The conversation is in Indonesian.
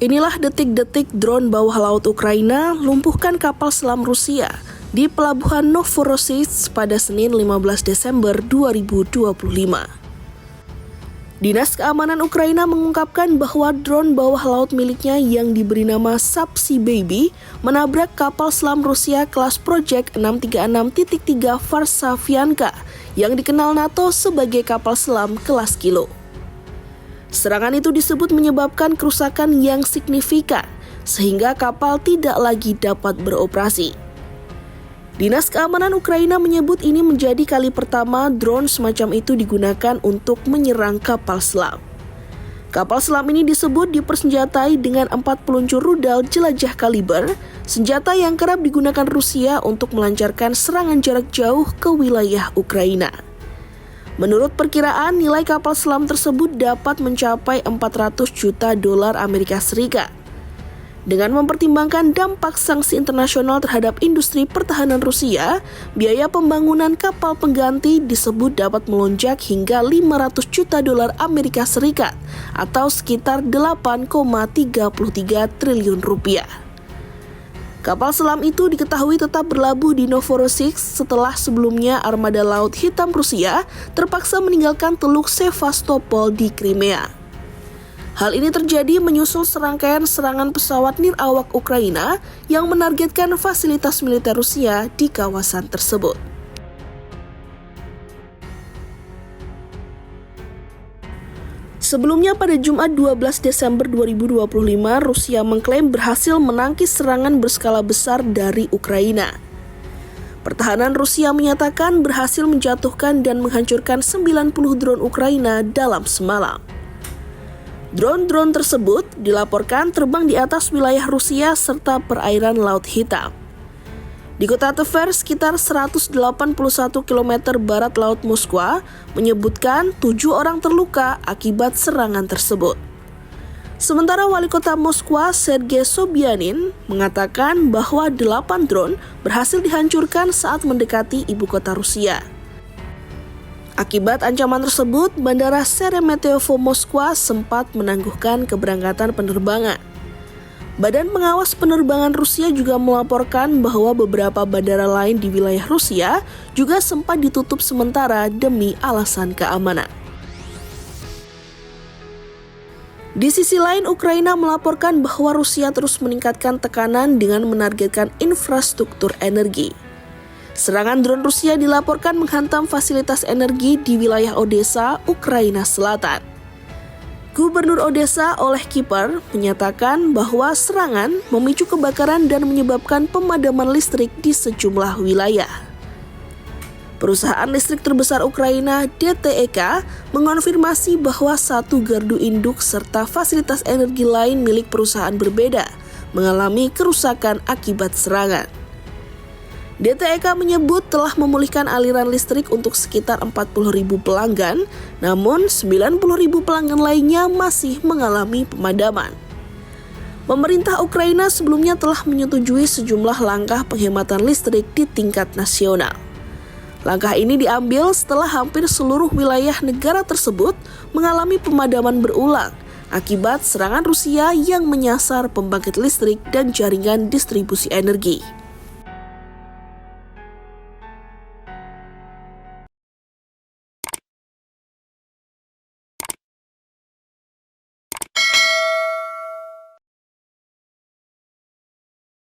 Inilah detik-detik drone bawah laut Ukraina lumpuhkan kapal selam Rusia di pelabuhan Novorossiysk pada Senin 15 Desember 2025. Dinas Keamanan Ukraina mengungkapkan bahwa drone bawah laut miliknya yang diberi nama Subsea Baby menabrak kapal selam Rusia kelas Project 636.3 Varsavianka yang dikenal NATO sebagai kapal selam kelas Kilo. Serangan itu disebut menyebabkan kerusakan yang signifikan, sehingga kapal tidak lagi dapat beroperasi. Dinas Keamanan Ukraina menyebut ini menjadi kali pertama drone semacam itu digunakan untuk menyerang kapal selam. Kapal selam ini disebut dipersenjatai dengan 4 peluncur rudal jelajah kaliber, senjata yang kerap digunakan Rusia untuk melancarkan serangan jarak jauh ke wilayah Ukraina. Menurut perkiraan, nilai kapal selam tersebut dapat mencapai 400 juta dolar Amerika Serikat. Dengan mempertimbangkan dampak sanksi internasional terhadap industri pertahanan Rusia, biaya pembangunan kapal pengganti disebut dapat melonjak hingga 500 juta dolar Amerika Serikat atau sekitar 8,33 triliun rupiah. Kapal selam itu diketahui tetap berlabuh di Novorossiysk setelah sebelumnya armada Laut Hitam Rusia terpaksa meninggalkan Teluk Sevastopol di Crimea. Hal ini terjadi menyusul serangkaian serangan pesawat nirawak Ukraina yang menargetkan fasilitas militer Rusia di kawasan tersebut. Sebelumnya pada Jumat 12 Desember 2025, Rusia mengklaim berhasil menangkis serangan berskala besar dari Ukraina. Pertahanan Rusia menyatakan berhasil menjatuhkan dan menghancurkan 90 drone Ukraina dalam semalam. Drone-drone tersebut dilaporkan terbang di atas wilayah Rusia serta perairan Laut Hitam. Di kota Tver, sekitar 181 km barat Laut Moskwa, menyebutkan 7 orang terluka akibat serangan tersebut. Sementara wali kota Moskwa, Sergei Sobyanin, mengatakan bahwa 8 drone berhasil dihancurkan saat mendekati ibu kota Rusia. Akibat ancaman tersebut, Bandara Sheremetyevo Moskwa sempat menangguhkan keberangkatan penerbangan. Badan Pengawas Penerbangan Rusia juga melaporkan bahwa beberapa bandara lain di wilayah Rusia juga sempat ditutup sementara demi alasan keamanan. Di sisi lain, Ukraina melaporkan bahwa Rusia terus meningkatkan tekanan dengan menargetkan infrastruktur energi. Serangan drone Rusia dilaporkan menghantam fasilitas energi di wilayah Odessa, Ukraina Selatan. Gubernur Odessa Oleg Kyper menyatakan bahwa serangan memicu kebakaran dan menyebabkan pemadaman listrik di sejumlah wilayah. Perusahaan listrik terbesar Ukraina, DTEK, mengonfirmasi bahwa 1 gardu induk serta fasilitas energi lain milik perusahaan berbeda mengalami kerusakan akibat serangan. DTEK menyebut telah memulihkan aliran listrik untuk sekitar 40.000 pelanggan, namun 90.000 pelanggan lainnya masih mengalami pemadaman. Pemerintah Ukraina sebelumnya telah menyetujui sejumlah langkah penghematan listrik di tingkat nasional. Langkah ini diambil setelah hampir seluruh wilayah negara tersebut mengalami pemadaman berulang akibat serangan Rusia yang menyasar pembangkit listrik dan jaringan distribusi energi.